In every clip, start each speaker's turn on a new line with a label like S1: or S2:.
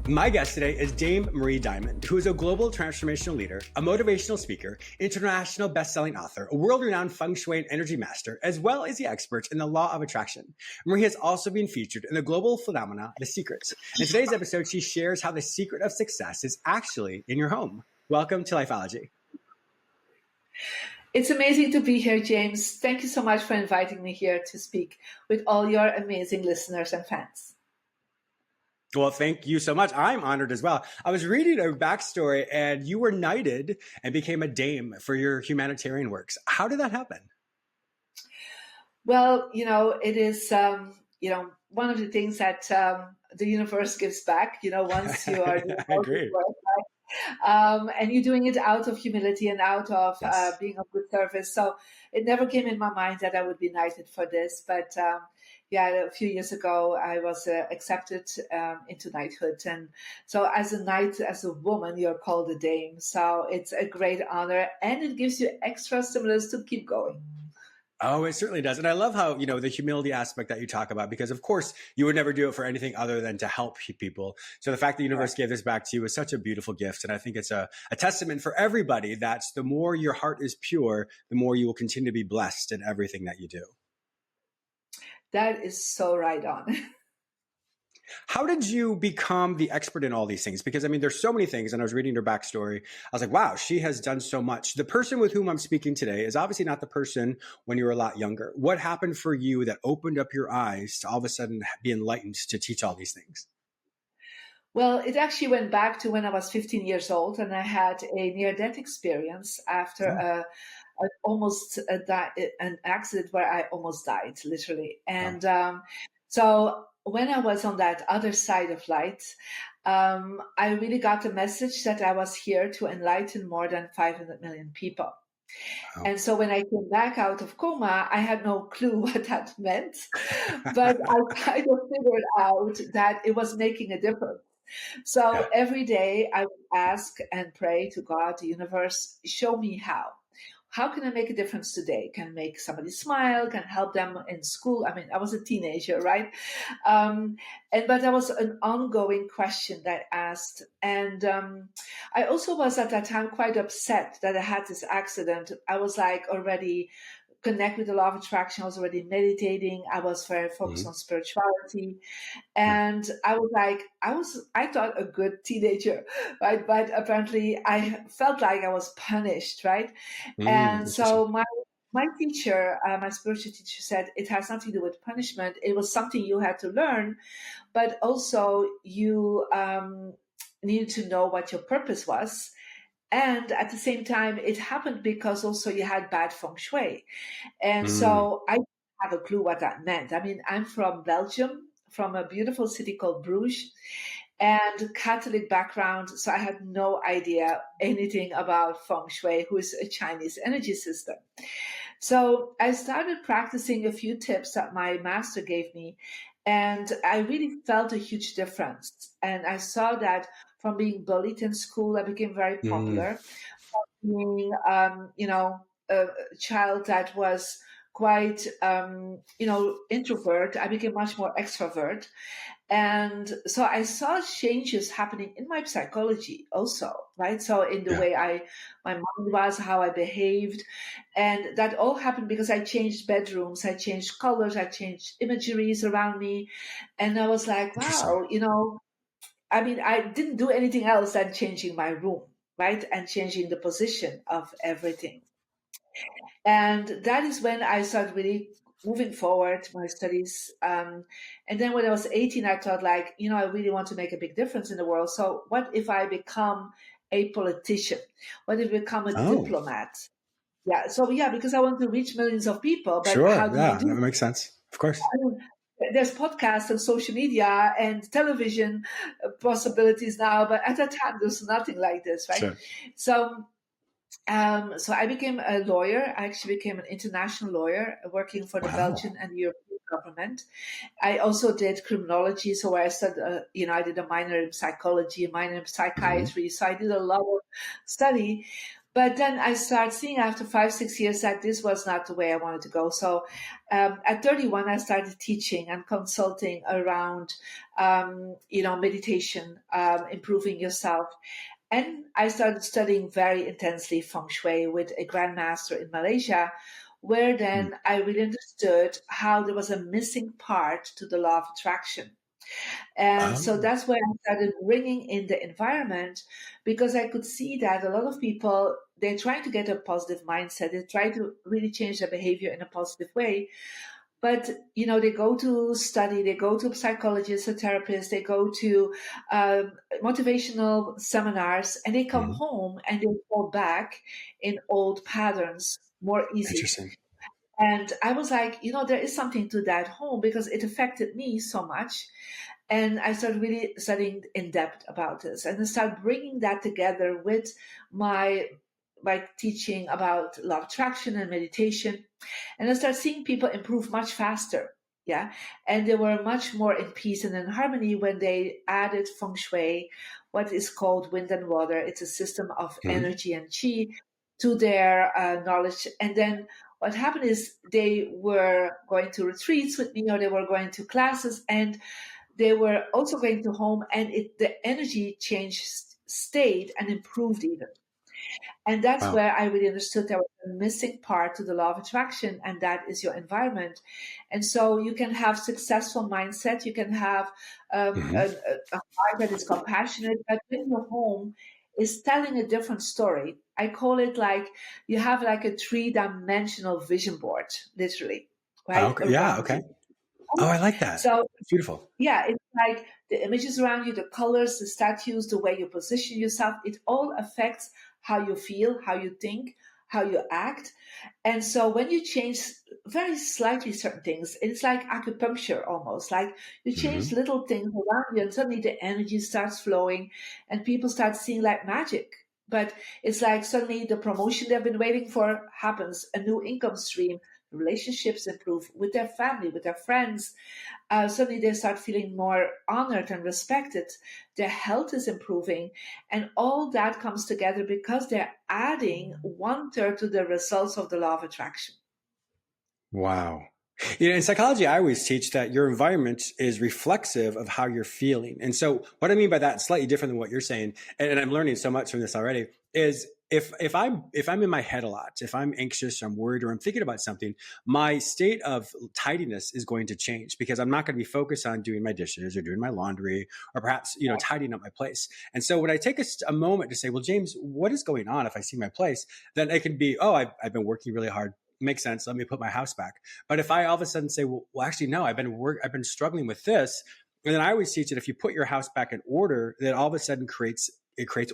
S1: My guest today is Dame Mariediamond, who is a global transformational leader, a motivational speaker, international best-selling author, a world-renowned Feng Shui and energy master, as well as the expert in the law of attraction. Marie has also been featured in the global phenomena, The Secret. In today's episode, she shares how the secret of success is actually in your home. Welcome to Lifeology.
S2: It's amazing to be here, James. Thank you so much for inviting me here to speak with all your amazing listeners and fans.
S1: Well, thank you so much. I'm honored as well. I was reading a backstory and you were knighted and became a dame for your humanitarian works. How did that happen?
S2: Well, it is, one of the things that the universe gives back, once you are doing
S1: I agree.
S2: work, right? And you're doing it out of humility and out of being of good service. So it never came in my mind that I would be knighted for this. But a few years ago, I was accepted into knighthood. And so as a knight, as a woman, you're called a dame. So it's a great honor and it gives you extra stimulus to keep going.
S1: Oh, it certainly does. And I love how, the humility aspect that you talk about, because of course you would never do it for anything other than to help people. So the fact that the universe gave this back to you is such a beautiful gift. And I think it's a testament for everybody that the more your heart is pure, the more you will continue to be blessed in everything that you do.
S2: That is so right on.
S1: How did you become the expert in all these things? Because there's so many things, and I was reading her backstory. I was like, wow, she has done so much. The person with whom I'm speaking today is obviously not the person when you were a lot younger. What happened for you that opened up your eyes to all of a sudden be enlightened to teach all these things?
S2: Well, it actually went back to when I was 15 years old and I had a near-death experience after an accident where I almost died, literally. And so when I was on that other side of light, I really got the message that I was here to enlighten more than 500 million people. Wow. And so when I came back out of coma, I had no clue what that meant, but I kind of figured out that it was making a difference. So every day I would ask and pray to God, the universe, show me how. How can I make a difference today? Can I make somebody smile? Can I help them in school? I was a teenager, right? But that was an ongoing question that I asked. And I also was at that time quite upset that I had this accident. I was already connect with the law of attraction. I was already meditating. I was very focused on spirituality. And I thought a good teenager, right? But apparently I felt like I was punished, right? And so my teacher, my spiritual teacher said, it has nothing to do with punishment. It was something you had to learn, but also you needed to know what your purpose was. And at the same time, it happened because also you had bad feng shui. And so I didn't have a clue what that meant. I'm from Belgium, from a beautiful city called Bruges, and Catholic background. So I had no idea anything about feng shui, who is a Chinese energy system. So I started practicing a few tips that my master gave me. And I really felt a huge difference. And I saw that from being bullied in school, I became very popular. From being, a child that was quite, introvert, I became much more extrovert. And so I saw changes happening in my psychology also, right? So in the way my mind was, how I behaved. And that all happened because I changed bedrooms, I changed colors, I changed imageries around me. And I was like, wow, I didn't do anything else than changing my room, right? And changing the position of everything. And that is when I started really moving forward my studies. And then when I was 18, I thought I really want to make a big difference in the world. So what if I become a politician? What if I become a diplomat? Yeah. So because I want to reach millions of people. But how do you do
S1: that makes sense. Of course.
S2: There's podcasts and social media and television possibilities now, but at that time there's nothing like this, right? Sure. So I became a lawyer. I actually became an international lawyer working for the Belgian and European government. I also did criminology. So where I studied, I did a minor in psychology, a minor in psychiatry. So I did a lot of study. But then I started seeing after 5, 6 years that this was not the way I wanted to go. So at 31, I started teaching and consulting around, meditation, improving yourself. And I started studying very intensely Feng Shui with a grandmaster in Malaysia, where
S1: Mm.
S2: then I really understood how there was a missing part to the law of attraction. And so
S1: Oh,
S2: that's where I started bringing in the environment, because I could see that a lot of people, they're trying to get a positive mindset. They try to really change their behavior in a positive way. But, they go to study, they go to psychologists, a therapist, they go to motivational seminars, and they come
S1: mhm.
S2: home and they fall back in old patterns more easy.
S1: Interesting.
S2: And I was like, there is something to that home because it affected me so much. And I started really studying in depth about this, and I started bringing that together with my teaching about law of attraction and meditation. And I started seeing people improve much faster. Yeah. And they were much more in peace and in harmony when they added feng shui, what is called wind and water. It's a system of
S1: Mhm.
S2: energy and chi to their knowledge. And then what happened is they were going to retreats with me, or they were going to classes, and they were also going to home, and the energy changed, stayed, and improved even. And that's
S1: Wow.
S2: where I really understood there was a missing part to the law of attraction, and that is your environment. And so you can have successful mindset, you can have
S1: Mhm.
S2: a heart that is compassionate, but when your home is telling a different story, I call it like you have like a three-dimensional vision board, literally,
S1: Oh,
S2: right
S1: okay. Yeah.
S2: around
S1: Okay.
S2: you.
S1: Oh, I like that.
S2: So
S1: It's beautiful.
S2: yeah, it's like the images around you, the colors, the statues, the way you position yourself, it all affects how you feel, how you think, how you act. And so when you change very slightly certain things, it's like acupuncture almost. Like you change
S1: Mhm.
S2: little things around you and suddenly the energy starts flowing and people start seeing like magic. But it's like suddenly the promotion they've been waiting for happens, a new income stream, relationships improve with their family, with their friends, suddenly they start feeling more honored and respected. Their health is improving. And all that comes together because they're adding one third to the results of the law of attraction.
S1: Wow. In psychology, I always teach that your environment is reflexive of how you're feeling. And so what I mean by that, slightly different than what you're saying, and I'm learning so much from this already, is if I'm in my head a lot, if I'm anxious, I'm worried, or I'm thinking about something, my state of tidiness is going to change because I'm not going to be focused on doing my dishes or doing my laundry or perhaps tidying up my place. And so when I take a moment to say, well, James, what is going on if I see my place? Then it can be, oh, I've been working really hard. Makes sense. Let me put my house back. But if I all of a sudden say, well, actually, no, I've been struggling with this, and then I always teach that if you put your house back in order, then all of a sudden creates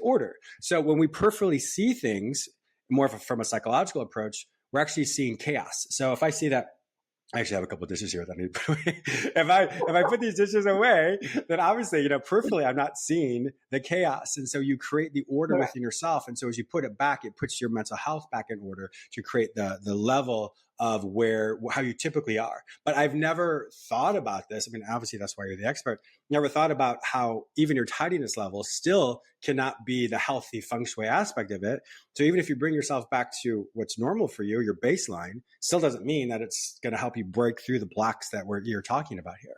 S1: order. So when we peripherally see things more from a psychological approach, we're actually seeing chaos. So if I see that I actually have a couple of dishes here that I need to put away. If I put these dishes away, then obviously, peripherally I'm not seeing the chaos. And so you create the order
S2: Correct.
S1: within yourself. And so as you put it back, it puts your mental health back in order to create the level of how you typically are. But I've never thought about this. I mean, obviously that's why you're the expert. Never thought about how even your tidiness level still cannot be the healthy feng shui aspect of it. So even if you bring yourself back to what's normal for you, your baseline, still doesn't mean that it's going to help you break through the blocks that you're talking about here.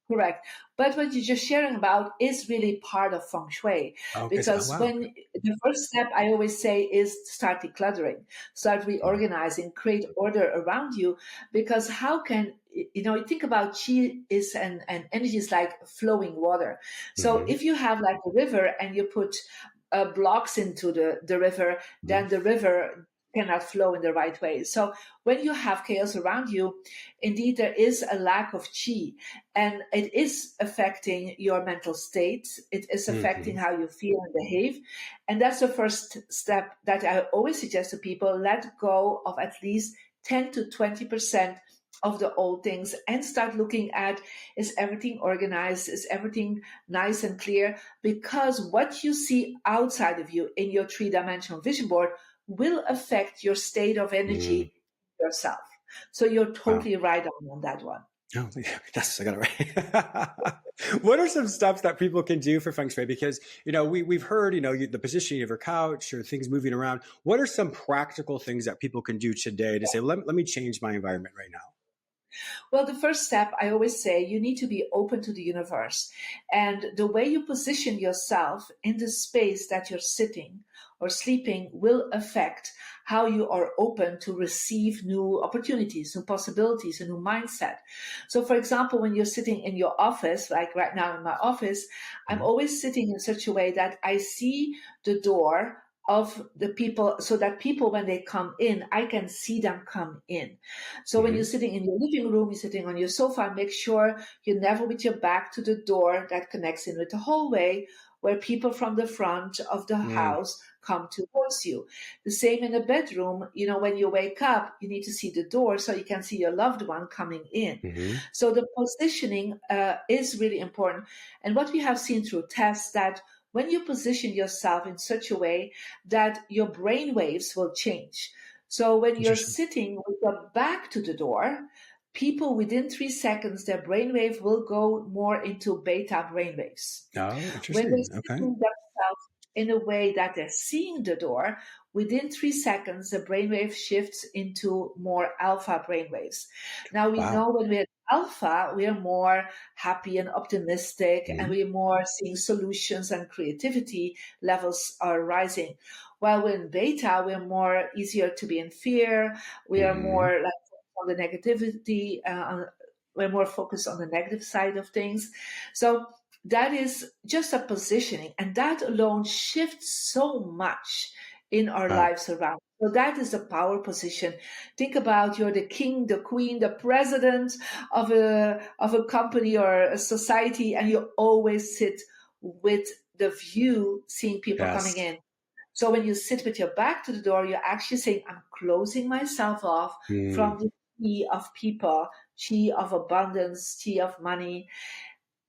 S2: Correct. But what you're just sharing about is really part of feng shui.
S1: Oh,
S2: Because
S1: wow.
S2: when the first step I always say is start decluttering, start
S1: Mm-hmm.
S2: reorganizing, create order around you. Because how can you think about chi is and energy is like flowing water. So
S1: Mm-hmm.
S2: if you have like a river and you put blocks into the river, then the river cannot flow in the right way. So when you have chaos around you, indeed there is a lack of chi, and it is affecting your mental state. It is affecting
S1: Mm-hmm.
S2: how you feel and behave. And that's the first step that I always suggest to people: let go of at least 10 to 20% of the old things and start looking at, is everything organized, is everything nice and clear? Because what you see outside of you in your three-dimensional vision board will affect your state of
S1: Mm-hmm.
S2: energy yourself. So you're
S1: Wow.
S2: totally right on that one.
S1: Oh, yes, I got it right. What are some steps that people can do for feng shui? Because, we've heard, the positioning of your couch or things moving around. What are some practical things that people can do today to say, let me change my environment right now?
S2: Well, the first step, I always say, you need to be open to the universe. And the way you position yourself in the space that you're sitting or sleeping will affect how you are open to receive new opportunities, new possibilities, a new mindset. So, for example, when you're sitting in your office, like right now in my office, I'm
S1: Mhm.
S2: always sitting in such a way that I see the door of the people, so that people, when they come in, I can see them come in. So when you're
S1: Mhm.
S2: sitting in your living room, you're sitting on your sofa, make sure you're never with your back to the door that connects in with the hallway, where people from the front of the
S1: Mm.
S2: house come towards you. The same in the bedroom. When you wake up, you need to see the door so you can see your loved one coming in.
S1: Mhm.
S2: So the positioning is really important. And what we have seen through tests, that when you position yourself in such a way that your brain waves will change. So when you're
S1: Interesting.
S2: sitting with your back to the door, people within 3 seconds, their brainwave will go more into beta brainwaves.
S1: Oh,
S2: When they're
S1: interesting. Okay.
S2: sitting themselves in a way that they're seeing the door, within 3 seconds, the brainwave shifts into more alpha brainwaves. Now we
S1: Wow.
S2: know when we're alpha, we are more happy and optimistic, and
S1: Mhm.
S2: we're more seeing solutions, and creativity levels are rising. While we're in beta, we're more easier to be in fear. We are
S1: Mhm.
S2: more like on the negativity. We're more focused on the negative side of things. So that is just a positioning, and that alone shifts so much in our
S1: Wow.
S2: lives around. So that is the power position. Think about, you're the king, the queen, the president of a company or a society, and you always sit with the view, seeing people coming
S1: Yes.
S2: in. So when you sit with your back to the door, you're actually saying, I'm closing myself off
S1: Mm.
S2: from the chi of people, chi of abundance, chi of money.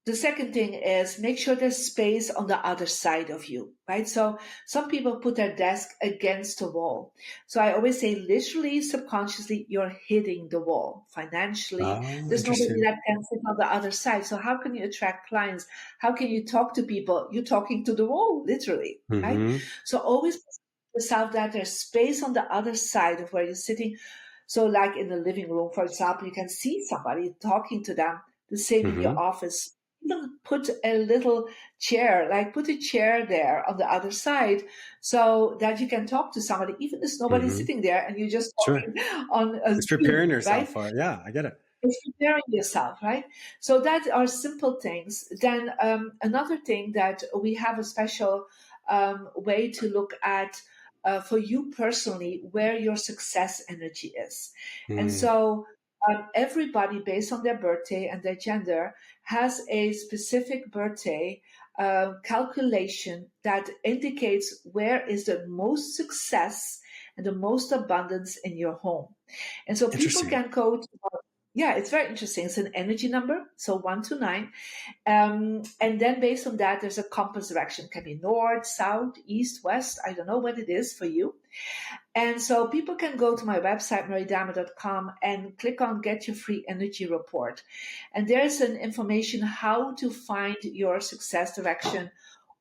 S2: The second thing is, make sure there's space on the other side of you, right? So some people put their desk against the wall. So I always say, literally, subconsciously, you're hitting the wall financially.
S1: Oh,
S2: There's nobody
S1: interesting.
S2: that can sit on the other side. So how can you attract clients? How can you talk to people? You're talking to the wall, literally, right?
S1: Mhm.
S2: So always put yourself that there's space on the other side of where you're sitting. So like in the living room, for example, you can see somebody talking to them. The same in your
S1: Mhm.
S2: office. Even put a little chair, like put a chair there on the other side, so that you can talk to somebody, even if there's nobody
S1: Mhm.
S2: sitting there and you're just
S1: Sure.
S2: talking on a
S1: It's preparing
S2: Zoom,
S1: yourself
S2: right?
S1: for it. Yeah, I get it.
S2: It's preparing yourself, right? So that are simple things. Then another thing that we have a special way to look at, for you personally, where your success energy is. And
S1: Mm.
S2: so everybody, based on their birthday and their gender, has a specific birthday calculation that indicates where is the most success and the most abundance in your home. And so people
S1: Interesting.
S2: can go to, yeah, it's very interesting. It's an energy number, so 1 to 9. And then based on that, there's a compass direction. It can be north, south, east, west. I don't know what it is for you. And so people can go to my website, mariediamond.com, and click on Get Your Free Energy Report. And there's an information how to find your success direction.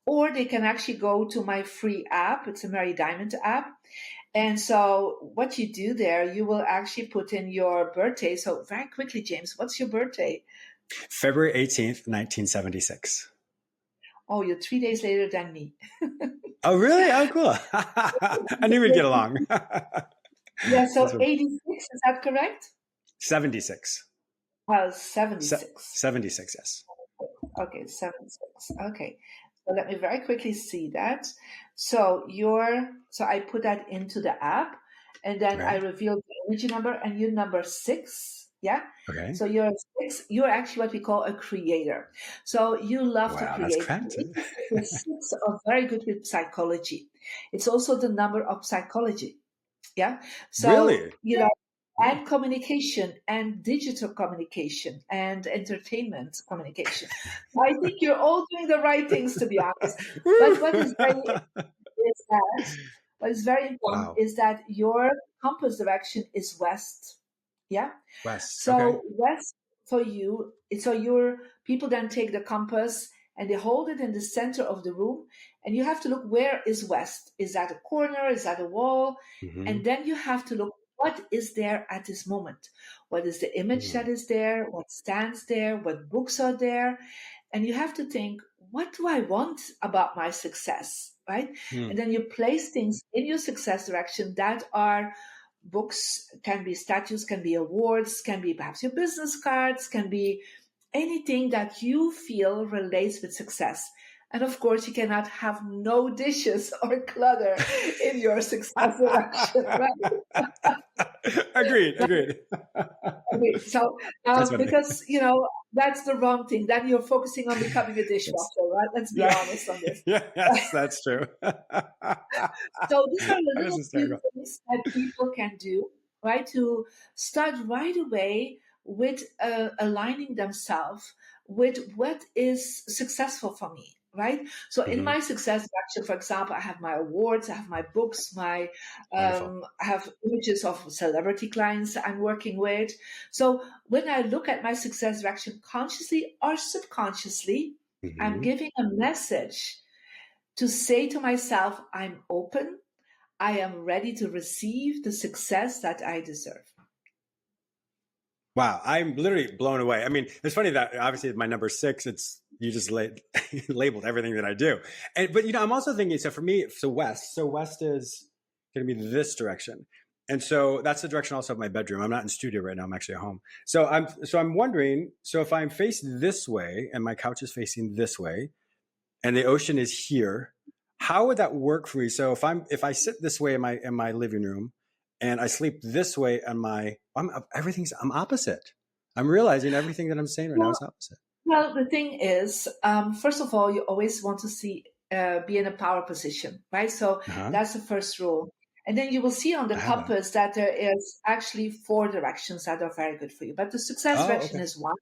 S2: Or they can actually go to my free app. It's a Mary Diamond app. And so what you do there, you will actually put in your birthday. So very quickly, James, what's your birthday?
S1: February 18th, 1976.
S2: Oh, you're 3 days later than me.
S1: Oh, really? Oh, cool. I knew we'd get along.
S2: Yeah,
S1: That's
S2: so 86, is that correct?
S1: 76.
S2: Well, 76.
S1: 76, yes.
S2: Okay, 76. Okay. So let me very quickly see that. So I put that into the app, and then I
S1: Okay.
S2: revealed the energy number, and you're number 6. Yeah.
S1: Okay.
S2: So you're 6. You're actually what we call a creator. So you love to
S1: Wow, that's
S2: create.
S1: correct.
S2: The 6 are very good with psychology. It's also the number of psychology. Yeah. So,
S1: Really? Oh.
S2: and communication and digital communication and entertainment communication. I think you're all doing the right things, to be honest. But what is very is that what is very important
S1: Wow.
S2: is that your compass direction is west. Yeah.
S1: West. Okay.
S2: So west. for you. So your people then take the compass and they hold it in the center of the room, and you have to look, where is west? Is that a corner? Is that a wall?
S1: Mm-hmm.
S2: And then you have to look, what is there at this moment? What is the image that is there? What stands there? What books are there? And you have to think, what do I want about my success, right? And then you place things in your success direction that are books, can be statues, can be awards, can be perhaps your business cards, can be anything that you feel relates with success. And of course, you cannot have no dishes or clutter in your success direction, right?
S1: Agreed.
S2: Okay, so
S1: That's funny.
S2: because that's the wrong thing. Then you're focusing on becoming a
S1: Yes.
S2: dishwasher, right? Let's be honest on this.
S1: Yes, that's true.
S2: So these are the
S1: That is
S2: little few
S1: hysterical.
S2: things that people can do, right? To start right away with aligning themselves with what is successful for me, right? So in
S1: Mm-hmm.
S2: my success action, for example, I have my awards, I have my books,
S1: Wonderful.
S2: I have images of celebrity clients I'm working with. So when I look at my success action consciously or subconsciously, I'm
S1: Mm-hmm.
S2: giving a message to say to myself, I'm open, I am ready to receive the success that I deserve.
S1: Wow, I'm literally blown away. I mean, it's funny that obviously my number 6, it's you just labeled everything that I do. But I'm also thinking, so for me, west is going to be this direction. And so that's the direction also of my bedroom. I'm not in studio right now. I'm actually at home. So I'm wondering, so if I'm faced this way and my couch is facing this way and the ocean is here, how would that work for me? So if I sit this way in my living room and I sleep this way on I'm opposite. I'm realizing everything that I'm saying right now is opposite.
S2: Well, the thing is, first of all, you always want to be in a power position, right? So that's the first rule. And then you will see on the compass that there is actually 4 directions that are very good for you. But the success direction is one.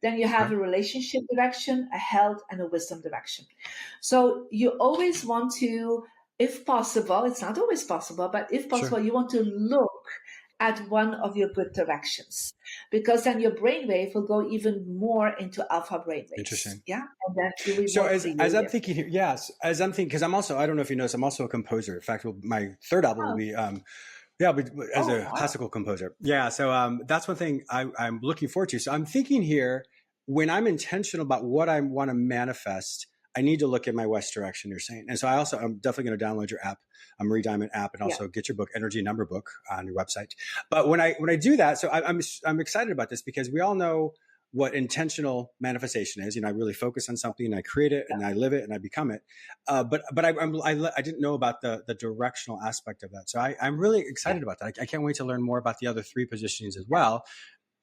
S2: Then you have a relationship direction, a health, and a wisdom direction. So you always want to, if possible, it's not always possible, but if possible, you want to look at one of your good directions, because then your brainwave will go even more into alpha brainwaves.
S1: Interesting.
S2: Yeah. And then you will
S1: so as I'm thinking here, yes, as I'm thinking, because I'm also, I don't know if you notice, I'm also a composer. In fact, my third album will be, as a classical composer. Yeah. So that's one thing I'm looking forward to. So I'm thinking here, when I'm intentional about what I want to manifest, I need to look at my West direction, you're saying. And so I'm definitely going to download your app, a Marie Diamond app, and also get your book, Energy Number Book, on your website. But when I do that, so I'm excited about this, because we all know what intentional manifestation is. I really focus on something and I create it and I live it and I become it. But I didn't know about the directional aspect of that. So I'm really excited about that. I can't wait to learn more about the other 3 positionings as well.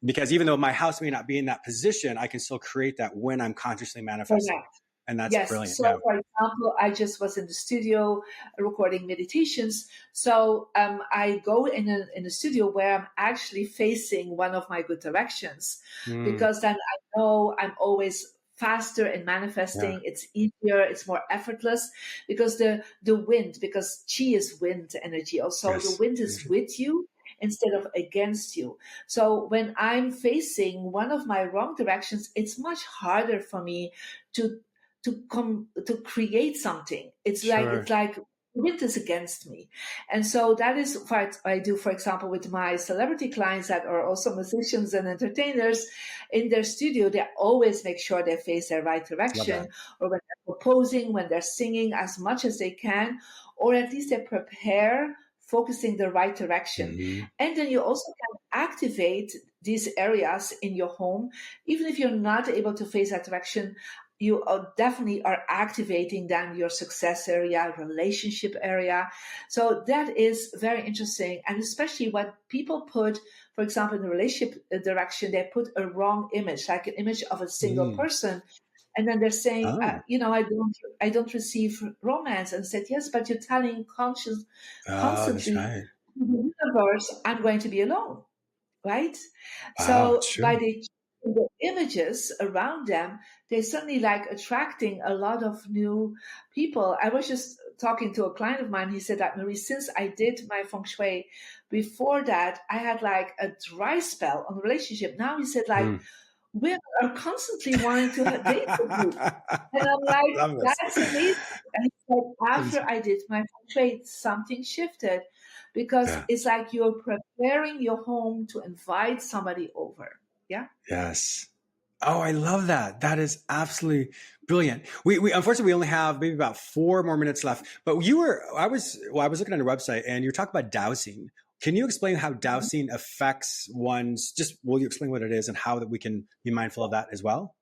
S1: Because even though my house may not be in that position, I can still create that when I'm consciously manifesting. And that's brilliant.
S2: So, for example, I just was in the studio recording meditations. So I go in a studio where I'm actually facing one of my good directions, because then I know I'm always faster in manifesting. It's easier, it's more effortless, because the wind, because chi is wind energy. Also, the wind is with you instead of against you. So when I'm facing one of my wrong directions, it's much harder for me to create something. It's like wind is against me. And so that is what I do, for example, with my celebrity clients that are also musicians and entertainers. In their studio, they always make sure they face their right direction, or when they're composing, when they're singing, as much as they can, or at least they prepare focusing the right direction. And then you also can activate these areas in your home. Even if you're not able to face that direction, you definitely are activating then your success area, relationship area. So that is very interesting. And especially when people put, for example, in the relationship direction, they put a wrong image, like an image of a single person. And then they're saying, I don't receive romance. And I said, yes, but you're telling constantly to the universe, I'm going to be alone, right? So by the images around them, they're suddenly like attracting a lot of new people. I was just talking to a client of mine. He said that, Marie, since I did my Feng Shui, before that, I had like a dry spell on the relationship. Now he said, like, women are constantly wanting to date with you. And I'm like,
S1: Love this.
S2: that's amazing. And it's like after I did my feng shui, something shifted because
S1: Yeah.
S2: it's like you're preparing your home to invite somebody over. Yeah.
S1: Yes. Oh, I love that. That is absolutely brilliant. We unfortunately we only have maybe about 4 more minutes left. But I was looking on your website and you talk about dowsing. Can you explain how dowsing affects one's? Will you explain what it is and how that we can be mindful of that as well?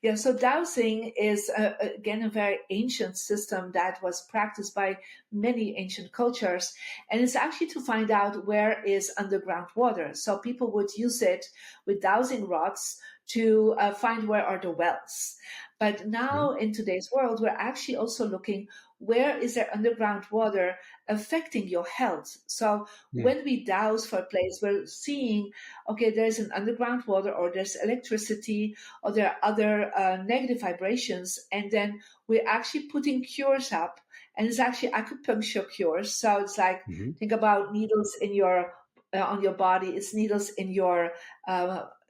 S2: Yeah, so dowsing is, again, a very ancient system that was practiced by many ancient cultures. And it's actually to find out where is underground water. So people would use it with dowsing rods to find where are the wells. But now in today's world, we're actually also looking where is there underground water affecting your health. So when we douse for a place, we're seeing, okay, there's an underground water or there's electricity or there are other negative vibrations. And then we're actually putting cures up. And it's actually acupuncture cures. So it's like, think about needles in your on your body. It's needles in your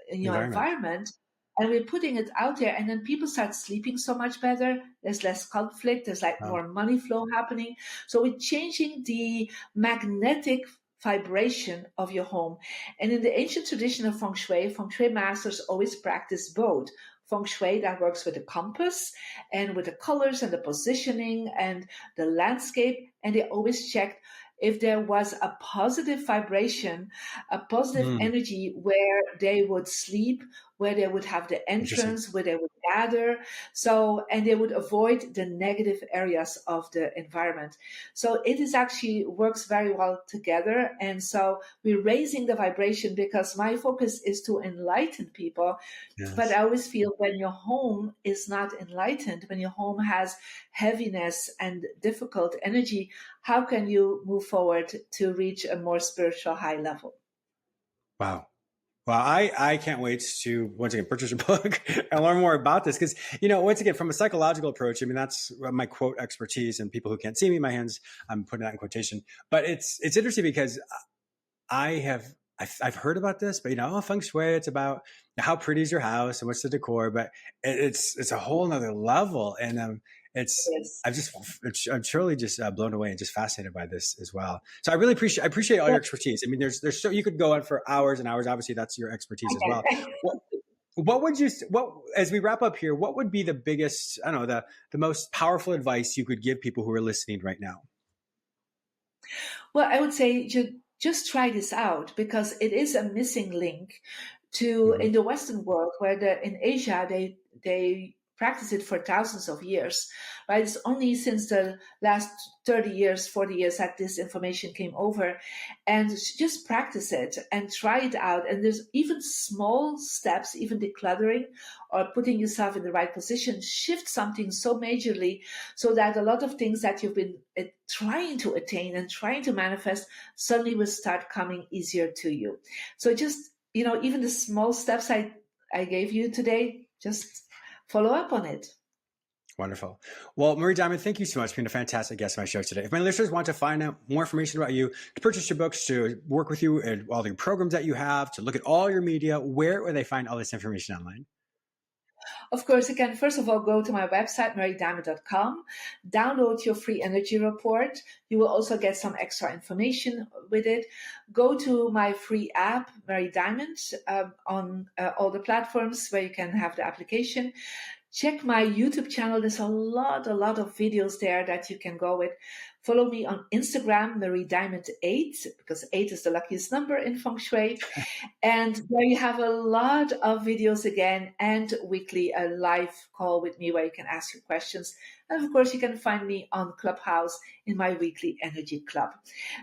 S2: environment. And we're putting it out there, and then people start sleeping so much better. There's less conflict. There's like more money flow happening. So we're changing the magnetic vibration of your home. And in the ancient tradition of Feng Shui masters always practice both. Feng Shui that works with the compass and with the colors and the positioning and the landscape. And they always checked if there was a positive vibration, a positive energy where they would sleep, where they would have the entrance, where they would gather. So, and they would avoid the negative areas of the environment. So it is actually works very well together. And so we're raising the vibration because my focus is to enlighten people. Yes. But I always feel when your home is not enlightened, when your home has heaviness and difficult energy, how can you move forward to reach a more spiritual high level?
S1: Wow. Well, I can't wait to, once again, purchase your book and learn more about this. Because, once again, from a psychological approach, I mean, that's my quote expertise, and people who can't see me, my hands, I'm putting that in quotation. But it's interesting because I've heard about this, but, Feng Shui, it's about how pretty is your house and what's the decor, but it's a whole nother level. And I'm truly just blown away and just fascinated by this as well. So I really appreciate all your expertise. I mean, there's so you could go on for hours and hours. Obviously, that's your expertise as well. As we wrap up here, what would be the biggest, the most powerful advice you could give people who are listening right now?
S2: Well, I would say just try this out because it is a missing link to in the Western world, where in Asia they practice it for thousands of years, right? It's only since the last 30 years, 40 years that this information came over, and just practice it and try it out. And there's even small steps, even decluttering or putting yourself in the right position, shift something so majorly so that a lot of things that you've been trying to attain and trying to manifest suddenly will start coming easier to you. So just, even the small steps I gave you today, just follow up on it.
S1: Wonderful. Well, Mariediamond, thank you so much for being a fantastic guest on my show today. If my listeners want to find out more information about you, to purchase your books, to work with you and all the programs that you have, to look at all your media, where would they find all this information online?
S2: Of course, you can first of all go to my website, mariediamond.com, download your free energy report. You will also get some extra information with it. Go to my free app, Mariediamond, on all the platforms where you can have the application. Check my YouTube channel. There's a lot of videos there that you can go with. Follow me on Instagram, mariediamond8, because 8 is the luckiest number in Feng Shui. And there you have a lot of videos again, and weekly a live call with me where you can ask your questions. And of course, you can find me on Clubhouse in my weekly energy club.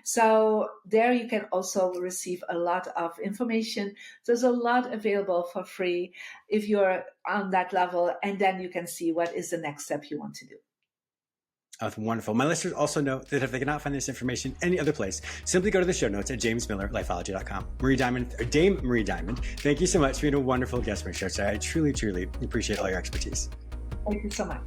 S2: So there you can also receive a lot of information. There's a lot available for free if you're on that level, and then you can see what is the next step you want to do.
S1: That's wonderful. My listeners also know that if they cannot find this information any other place, simply go to the show notes at jamesmillerlifeology.com. Dame Mariediamond, thank you so much for being a wonderful guest on my show today. I truly, truly appreciate all your expertise.
S2: Thank you so much.